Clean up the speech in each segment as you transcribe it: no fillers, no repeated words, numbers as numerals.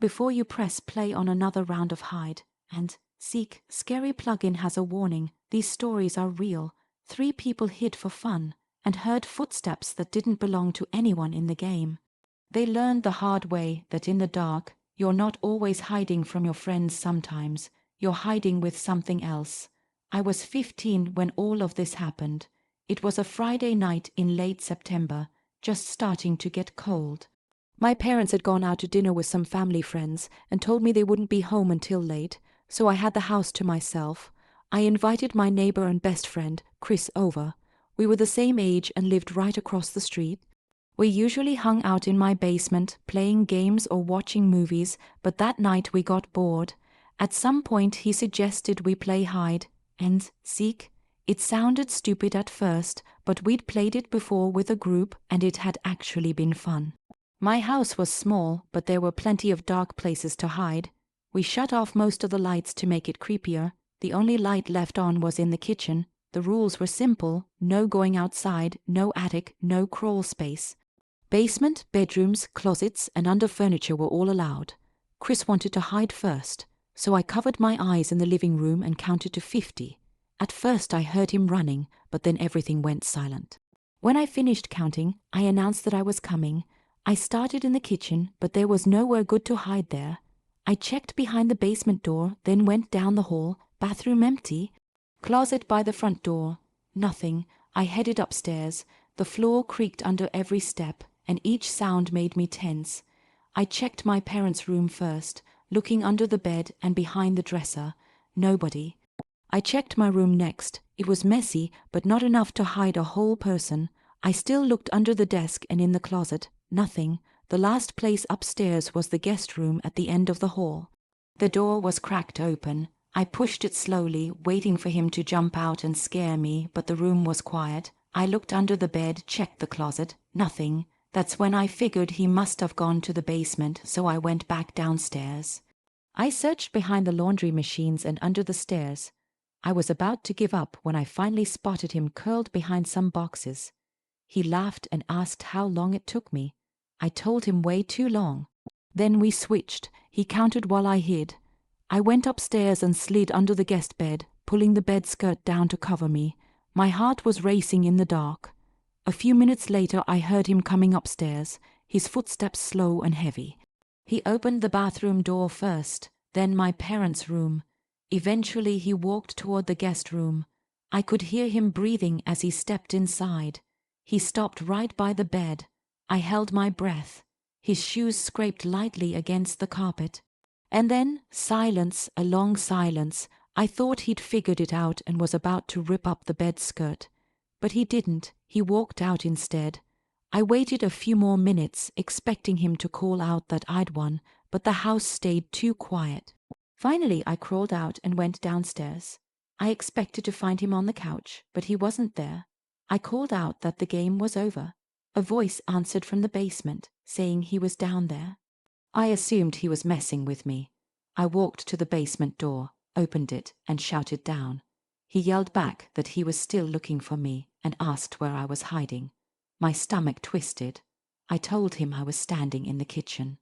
before you press play on another round of hide and seek. Scary plugin has a warning. These stories are real. 3 people hid for fun and heard footsteps that didn't belong to anyone in the game. They learned the hard way that in the dark, you're not always hiding from your friends sometimes. You're hiding with something else. I was 15 when all of this happened. It was a Friday night in late September, just starting to get cold. My parents had gone out to dinner with some family friends and told me they wouldn't be home until late, so I had the house to myself. I invited my neighbor and best friend, Chris, over. We were the same age and lived right across the street. We usually hung out in my basement, playing games or watching movies, but that night we got bored. At some point he suggested we play hide and seek. It sounded stupid at first, but we'd played it before with a group and it had actually been fun. My house was small, but there were plenty of dark places to hide. We shut off most of the lights to make it creepier. The only light left on was in the kitchen. The rules were simple: no going outside, no attic, no crawl space. Basement, bedrooms, closets, and under furniture were all allowed. Chris wanted to hide first, so I covered my eyes in the living room and counted to 50. At first I heard him running, but then everything went silent. When I finished counting, I announced that I was coming. I started in the kitchen, but there was nowhere good to hide there. I checked behind the basement door, then went down the hall. Bathroom empty. Closet by the front door. Nothing. I headed upstairs. The floor creaked under every step, and each sound made me tense. I checked my parents' room first, looking under the bed and behind the dresser. Nobody. I checked my room next. It was messy, but not enough to hide a whole person. I still looked under the desk and in the closet. Nothing. The last place upstairs was the guest room at the end of the hall. The door was cracked open. I pushed it slowly, waiting for him to jump out and scare me, but the room was quiet. I looked under the bed, checked the closet. Nothing. That's when I figured he must have gone to the basement, so I went back downstairs. I searched behind the laundry machines and under the stairs. I was about to give up when I finally spotted him curled behind some boxes. He laughed and asked how long it took me. I told him way too long. Then we switched. He counted while I hid. I went upstairs and slid under the guest bed, pulling the bed skirt down to cover me. My heart was racing in the dark. A few minutes later I heard him coming upstairs, his footsteps slow and heavy. He opened the bathroom door first, then my parents' room. Eventually he walked toward the guest room. I could hear him breathing as he stepped inside. He stopped right by the bed. I held my breath. His shoes scraped lightly against the carpet. And then silence, a long silence. I thought he'd figured it out and was about to rip up the bed skirt. But he didn't. He walked out instead. I waited a few more minutes, expecting him to call out that I'd won, but the house stayed too quiet. Finally, I crawled out and went downstairs. I expected to find him on the couch, but he wasn't there. I called out that the game was over. A voice answered from the basement, saying he was down there. I assumed he was messing with me. I walked to the basement door, opened it, and shouted down. He yelled back that he was still looking for me and asked where I was hiding. My stomach twisted. I told him I was standing in the kitchen.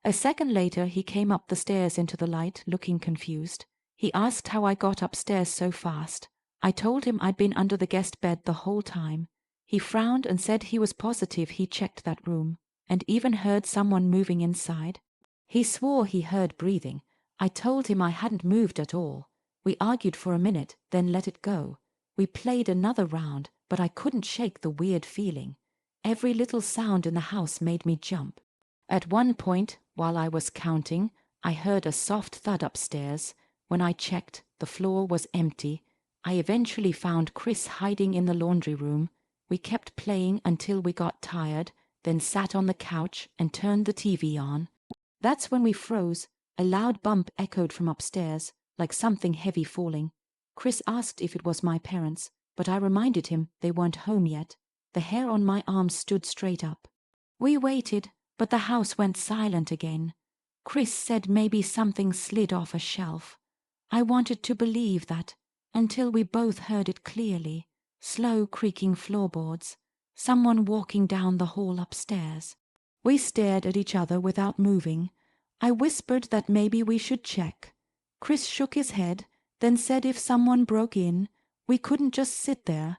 A second later, he came up the stairs into the light, looking confused. He asked how I got upstairs so fast. I told him I'd been under the guest bed the whole time. He frowned and said he was positive he checked that room, and even heard someone moving inside. He swore he heard breathing. I told him I hadn't moved at all. We argued for a minute, then let it go. We played another round, but I couldn't shake the weird feeling. Every little sound in the house made me jump. At one point, while I was counting, I heard a soft thud upstairs. When I checked, the floor was empty. I eventually found Chris hiding in the laundry room. We kept playing until we got tired, then sat on the couch and turned the TV on. That's when we froze. A loud bump echoed from upstairs, like something heavy falling. Chris asked if it was my parents, but I reminded him they weren't home yet. The hair on my arm stood straight up. We waited, but the house went silent again. Chris said maybe something slid off a shelf. I wanted to believe that, until we both heard it clearly. Slow creaking floorboards. Someone walking down the hall upstairs. We stared at each other without moving. I whispered that maybe we should check. Chris shook his head, then said if someone broke in, we couldn't just sit there.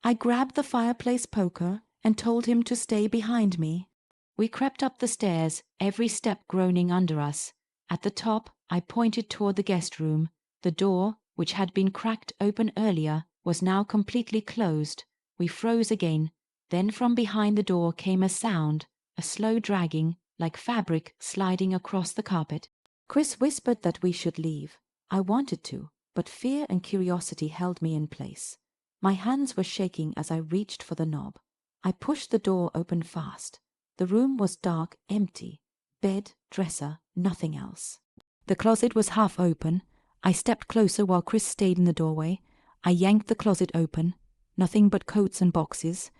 I grabbed the fireplace poker and told him to stay behind me. We crept up the stairs, every step groaning under us. At the top, I pointed toward the guest room. The door, which had been cracked open earlier, was now completely closed. We froze again. Then from behind the door came a sound, a slow dragging, like fabric sliding across the carpet. Chris whispered that we should leave. I wanted to, but fear and curiosity held me in place. My hands were shaking as I reached for the knob. I pushed the door open fast. The room was dark, empty. Bed, dresser, nothing else. The closet was half open. I stepped closer while Chris stayed in the doorway. I yanked the closet open. Nothing but coats and boxes.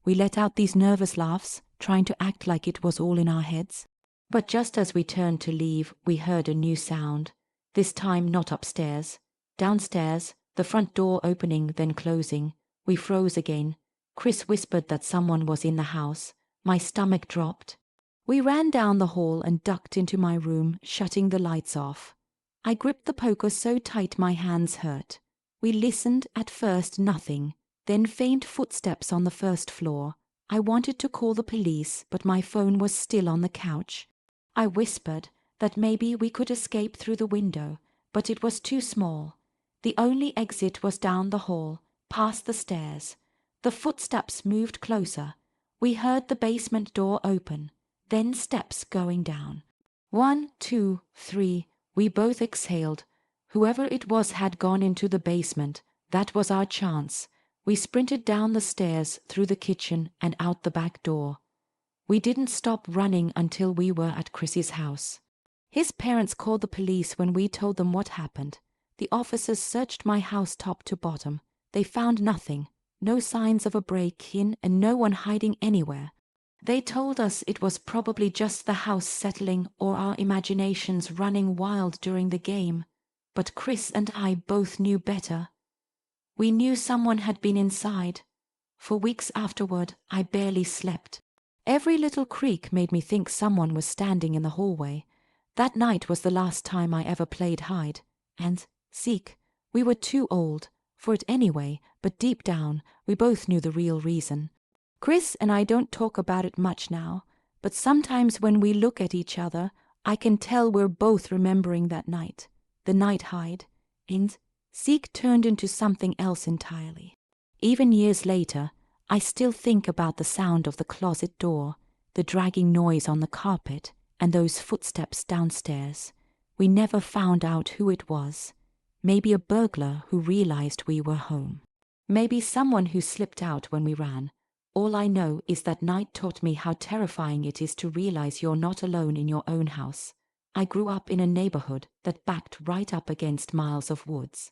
We let out these nervous laughs, trying to act like it was all in our heads. But just as we turned to leave, we heard a new sound. This time not upstairs. Downstairs, the front door opening, then closing. We froze again. Chris whispered that someone was in the house. My stomach dropped. We ran down the hall and ducked into my room, shutting the lights off. I gripped the poker so tight my hands hurt. We listened, at first nothing, then faint footsteps on the first floor. I wanted to call the police, but my phone was still on the couch. I whispered that maybe we could escape through the window, but it was too small. The only exit was down the hall, past the stairs. The footsteps moved closer. We heard the basement door open, then steps going down. 1, 2, 3. We both exhaled. Whoever it was had gone into the basement. That was our chance. We sprinted down the stairs, through the kitchen, and out the back door. We didn't stop running until we were at Chris's house. His parents called the police when we told them what happened. The officers searched my house top to bottom. They found nothing, no signs of a break-in and no one hiding anywhere. They told us it was probably just the house settling or our imaginations running wild during the game. But Chris and I both knew better. We knew someone had been inside. For weeks afterward, I barely slept. Every little creak made me think someone was standing in the hallway. That night was the last time I ever played hide. And, seek, we were too old for it anyway, but deep down, we both knew the real reason. Chris and I don't talk about it much now, but sometimes when we look at each other, I can tell we're both remembering that night, the night hide, and seek turned into something else entirely. Even years later, I still think about the sound of the closet door, the dragging noise on the carpet, and those footsteps downstairs. We never found out who it was. Maybe a burglar who realized we were home. Maybe someone who slipped out when we ran. All I know is that night taught me how terrifying it is to realize you're not alone in your own house. I grew up in a neighborhood that backed right up against miles of woods.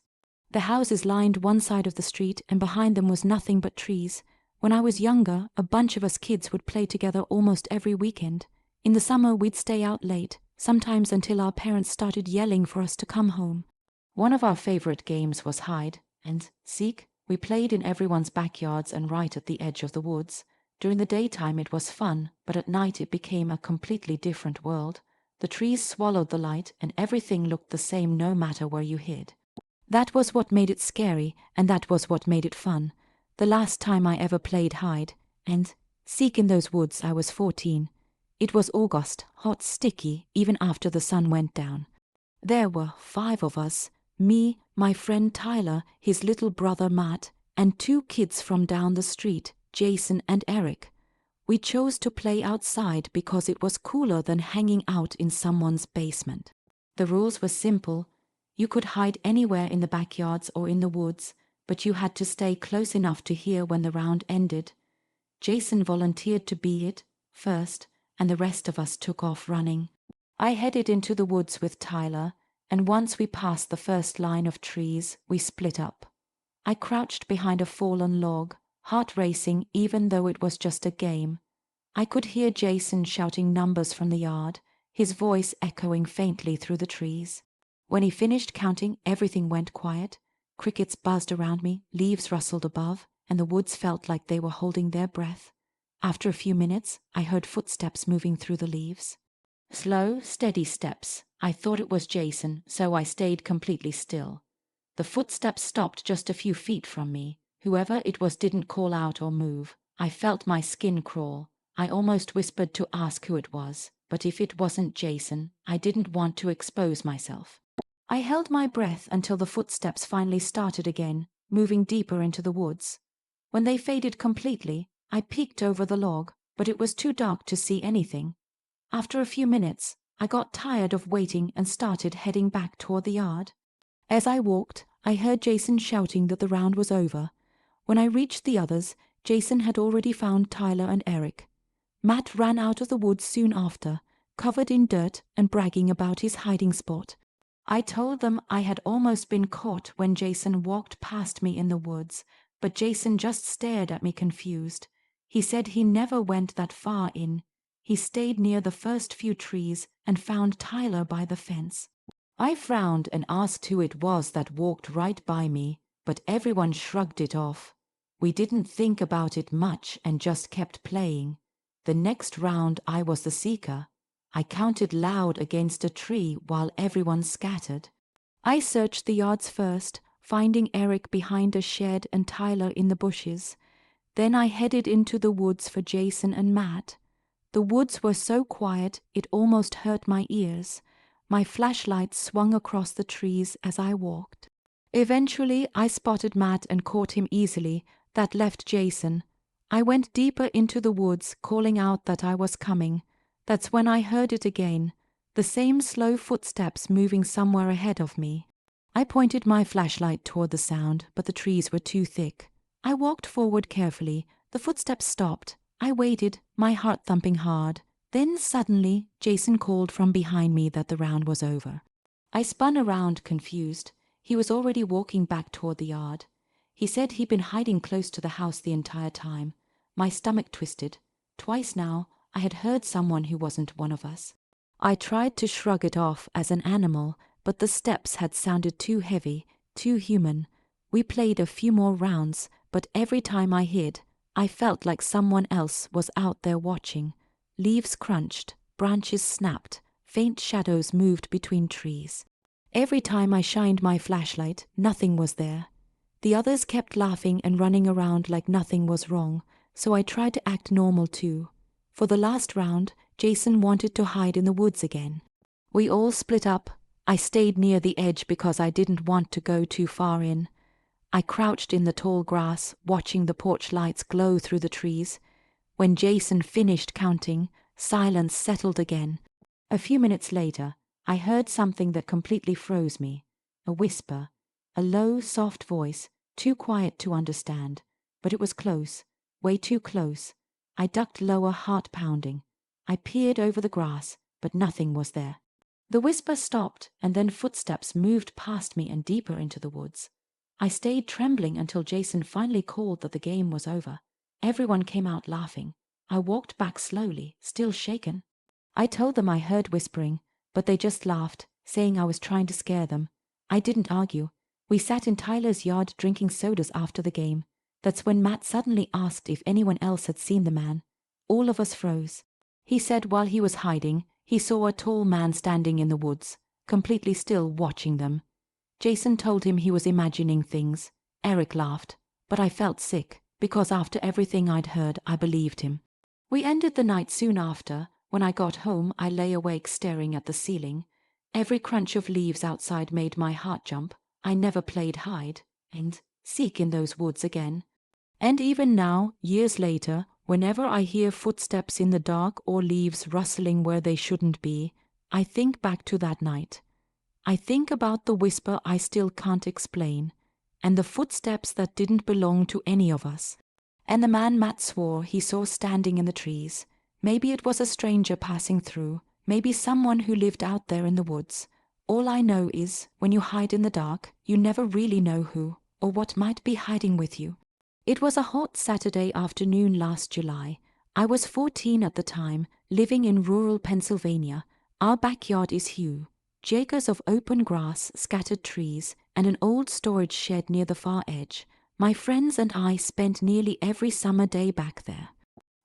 The houses lined one side of the street and behind them was nothing but trees. When I was younger, a bunch of us kids would play together almost every weekend. In the summer, we'd stay out late, sometimes until our parents started yelling for us to come home. One of our favorite games was hide and seek. We played in everyone's backyards and right at the edge of the woods. During the daytime it was fun, but at night it became a completely different world. The trees swallowed the light and everything looked the same no matter where you hid. That was what made it scary, and that was what made it fun. The last time I ever played hide and seek in those woods I was 14. It was August, hot, sticky, even after the sun went down. There were 5 of us, me, my friend Tyler, his little brother Matt, and 2 kids from down the street, Jason and Eric. We chose to play outside because it was cooler than hanging out in someone's basement. The rules were simple. You could hide anywhere in the backyards or in the woods, but you had to stay close enough to hear when the round ended. Jason volunteered to be it first, and the rest of us took off running. I headed into the woods with Tyler, and once we passed the first line of trees, we split up. I crouched behind a fallen log, heart racing even though it was just a game. I could hear Jason shouting numbers from the yard, his voice echoing faintly through the trees. When he finished counting, everything went quiet. Crickets buzzed around me, leaves rustled above, and the woods felt like they were holding their breath. After a few minutes, I heard footsteps moving through the leaves. Slow, steady steps. I thought it was Jason, so I stayed completely still. The footsteps stopped just a few feet from me. Whoever it was didn't call out or move. I felt my skin crawl. I almost whispered to ask who it was, but if it wasn't Jason, I didn't want to expose myself. I held my breath until the footsteps finally started again, moving deeper into the woods. When they faded completely, I peeked over the log, but it was too dark to see anything. After a few minutes, I got tired of waiting and started heading back toward the yard. As I walked, I heard Jason shouting that the round was over. When I reached the others, Jason had already found Tyler and Eric. Matt ran out of the woods soon after, covered in dirt and bragging about his hiding spot. I told them I had almost been caught when Jason walked past me in the woods, but Jason just stared at me confused. He said he never went that far in. He stayed near the first few trees and found Tyler by the fence. I frowned and asked who it was that walked right by me, but everyone shrugged it off. We didn't think about it much and just kept playing. The next round I was the seeker. I counted loud against a tree while everyone scattered. I searched the yards first, finding Eric behind a shed and Tyler in the bushes. Then I headed into the woods for Jason and Matt. The woods were so quiet it almost hurt my ears. My flashlight swung across the trees as I walked. Eventually, I spotted Matt and caught him easily. That left Jason. I went deeper into the woods, calling out that I was coming. That's when I heard it again, the same slow footsteps moving somewhere ahead of me. I pointed my flashlight toward the sound, but the trees were too thick. I walked forward carefully. The footsteps stopped. I waited, my heart thumping hard. Then suddenly, Jason called from behind me that the round was over. I spun around, confused. He was already walking back toward the yard. He said he'd been hiding close to the house the entire time. My stomach twisted. Twice now, I had heard someone who wasn't one of us. I tried to shrug it off as an animal, but the steps had sounded too heavy, too human. We played a few more rounds, but every time I hid, I felt like someone else was out there watching. Leaves crunched, branches snapped, faint shadows moved between trees. Every time I shined my flashlight, nothing was there. The others kept laughing and running around like nothing was wrong, so I tried to act normal too. For the last round, Jason wanted to hide in the woods again. We all split up. I stayed near the edge because I didn't want to go too far in. I crouched in the tall grass, watching the porch lights glow through the trees. When Jason finished counting, silence settled again. A few minutes later, I heard something that completely froze me. A whisper, a low, soft voice, too quiet to understand, but it was close, way too close. I ducked lower, heart pounding. I peered over the grass, but nothing was there. The whisper stopped, and then footsteps moved past me and deeper into the woods. I stayed trembling until Jason finally called that the game was over. Everyone came out laughing. I walked back slowly, still shaken. I told them I heard whispering, but they just laughed, saying I was trying to scare them. I didn't argue. We sat in Tyler's yard drinking sodas after the game. That's when Matt suddenly asked if anyone else had seen the man. All of us froze. He said while he was hiding, he saw a tall man standing in the woods, completely still, watching them. Jason told him he was imagining things. Eric laughed, but I felt sick, because after everything I'd heard, I believed him. We ended the night soon after. When I got home, I lay awake staring at the ceiling. Every crunch of leaves outside made my heart jump. I never played hide and seek in those woods again. And even now, years later, whenever I hear footsteps in the dark or leaves rustling where they shouldn't be, I think back to that night. I think about the whisper I still can't explain, and the footsteps that didn't belong to any of us, and the man Matt swore he saw standing in the trees. Maybe it was a stranger passing through, maybe someone who lived out there in the woods. All I know is, when you hide in the dark, you never really know who or what might be hiding with you. It was a hot Saturday afternoon last July. I was 14 at the time, living in rural Pennsylvania. Our backyard is huge. Acres of open grass, scattered trees, and an old storage shed near the far edge. My friends and I spent nearly every summer day back there.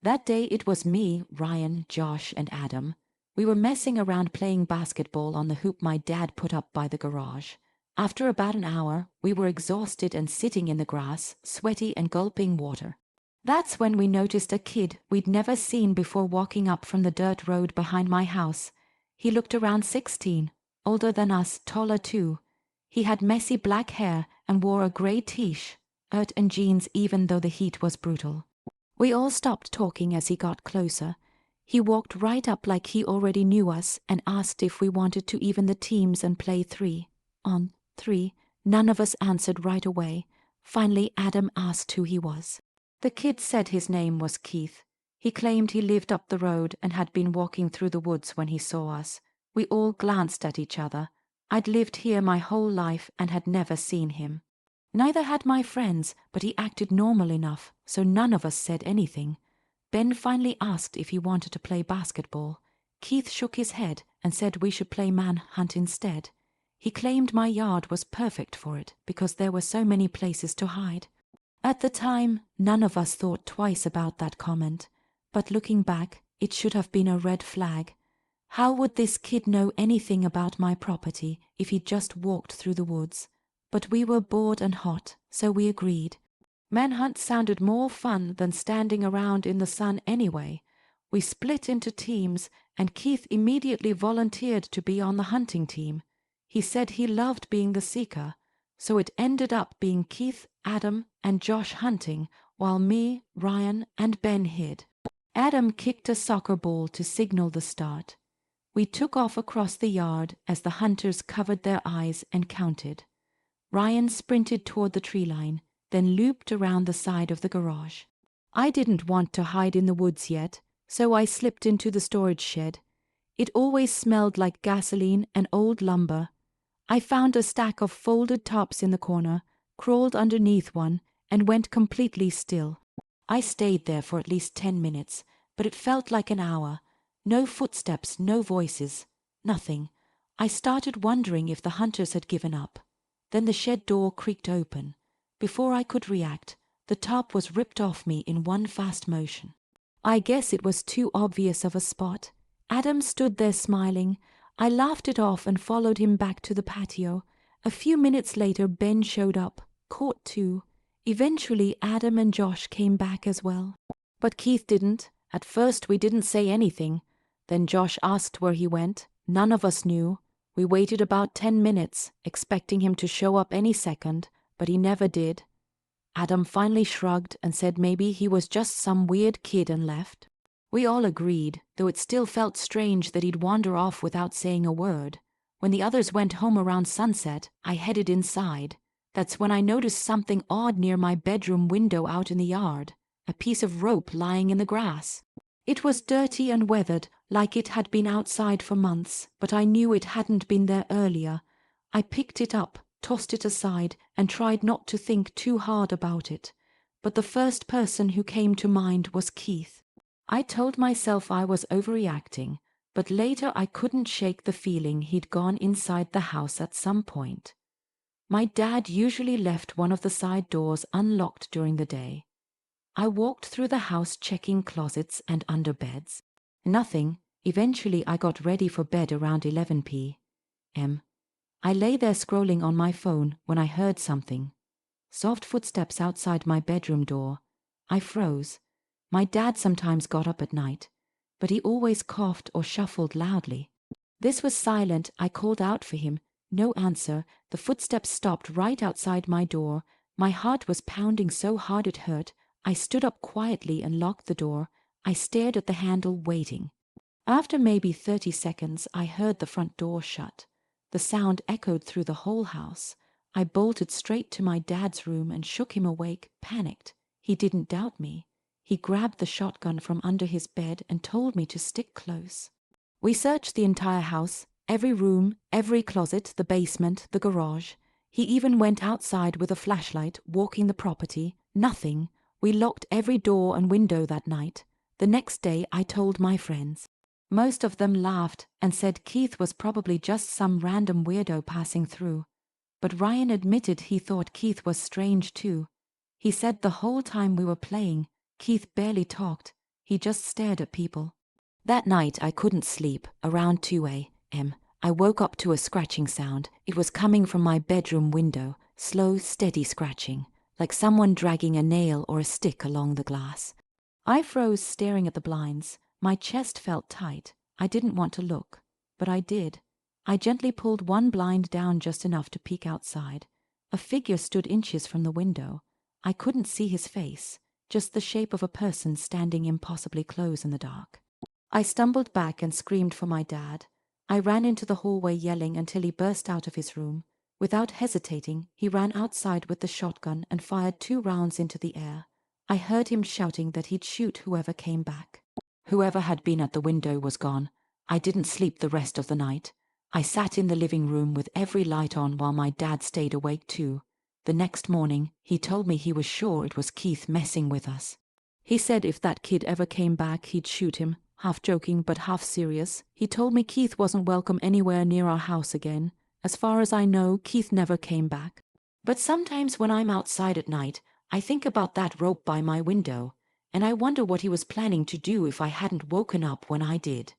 That day it was me, Ryan, Josh, and Adam. We were messing around playing basketball on the hoop my dad put up by the garage. After about an hour, we were exhausted and sitting in the grass, sweaty and gulping water. That's when we noticed a kid we'd never seen before walking up from the dirt road behind my house. He looked around 16, older than us, taller too. He had messy black hair and wore a grey t-shirt and jeans even though the heat was brutal. We all stopped talking as he got closer. He walked right up like he already knew us and asked if we wanted to even the teams and play 3-on-3. None of us answered right away. Finally, Adam asked who he was. The kid said his name was Keith. He claimed he lived up the road and had been walking through the woods when he saw us. We all glanced at each other. I'd lived here my whole life and had never seen him. Neither had my friends, but he acted normal enough, so none of us said anything. Ben finally asked if he wanted to play basketball. Keith shook his head and said we should play manhunt instead. He claimed my yard was perfect for it because there were so many places to hide. At the time, none of us thought twice about that comment, but looking back, it should have been a red flag. How would this kid know anything about my property if he just walked through the woods? But we were bored and hot, so we agreed. Manhunt sounded more fun than standing around in the sun anyway. We split into teams, and Keith immediately volunteered to be on the hunting team. He said he loved being the seeker, so it ended up being Keith, Adam, and Josh hunting, while me, Ryan, and Ben hid. Adam kicked a soccer ball to signal the start. We took off across the yard as the hunters covered their eyes and counted. Ryan sprinted toward the tree line, then looped around the side of the garage. I didn't want to hide in the woods yet, so I slipped into the storage shed. It always smelled like gasoline and old lumber. I found a stack of folded tops in the corner, crawled underneath one, and went completely still. I stayed there for at least 10 minutes, but it felt like an hour. No footsteps, no voices, nothing. I started wondering if the hunters had given up. Then the shed door creaked open. Before I could react, the top was ripped off me in one fast motion. I guess it was too obvious of a spot. Adam stood there smiling. I laughed it off and followed him back to the patio. A few minutes later, Ben showed up, caught too. Eventually, Adam and Josh came back as well. But Keith didn't. At first, we didn't say anything. Then Josh asked where he went. None of us knew. We waited about 10 minutes, expecting him to show up any second, but he never did. Adam finally shrugged and said maybe he was just some weird kid and left. We all agreed, though it still felt strange that he'd wander off without saying a word. When the others went home around sunset, I headed inside. That's when I noticed something odd near my bedroom window out in the yard, a piece of rope lying in the grass. It was dirty and weathered, like it had been outside for months, but I knew it hadn't been there earlier. I picked it up, tossed it aside, and tried not to think too hard about it. But the first person who came to mind was Keith. I told myself I was overreacting, but later I couldn't shake the feeling he'd gone inside the house at some point. My dad usually left one of the side doors unlocked during the day. I walked through the house checking closets and under beds. Nothing. Eventually I got ready for bed around 11 p.m. I lay there scrolling on my phone when I heard something. Soft footsteps outside my bedroom door. I froze. My dad sometimes got up at night, but he always coughed or shuffled loudly. This was silent. I called out for him. No answer. The footsteps stopped right outside my door. My heart was pounding so hard it hurt. I stood up quietly and locked the door. I stared at the handle, waiting. After maybe 30 seconds, I heard the front door shut. The sound echoed through the whole house. I bolted straight to my dad's room and shook him awake, panicked. He didn't doubt me. He grabbed the shotgun from under his bed and told me to stick close. We searched the entire house, every room, every closet, the basement, the garage. He even went outside with a flashlight, walking the property. Nothing. We locked every door and window that night. The next day I told my friends. Most of them laughed and said Keith was probably just some random weirdo passing through. But Ryan admitted he thought Keith was strange too. He said the whole time we were playing, Keith barely talked. He just stared at people. That night I couldn't sleep. Around 2 a.m., I woke up to a scratching sound. It was coming from my bedroom window, slow, steady scratching, like someone dragging a nail or a stick along the glass. I froze, staring at the blinds. My chest felt tight. I didn't want to look, but I did. I gently pulled one blind down just enough to peek outside. A figure stood inches from the window. I couldn't see his face, just the shape of a person standing impossibly close in the dark. I stumbled back and screamed for my dad. I ran into the hallway yelling until he burst out of his room. Without hesitating, he ran outside with the shotgun and fired 2 rounds into the air. I heard him shouting that he'd shoot whoever came back. Whoever had been at the window was gone. I didn't sleep the rest of the night. I sat in the living room with every light on while my dad stayed awake too. The next morning, he told me he was sure it was Keith messing with us. He said if that kid ever came back, he'd shoot him, half joking but half serious. He told me Keith wasn't welcome anywhere near our house again. As far as I know, Keith never came back. But sometimes when I'm outside at night, I think about that rope by my window, and I wonder what he was planning to do if I hadn't woken up when I did.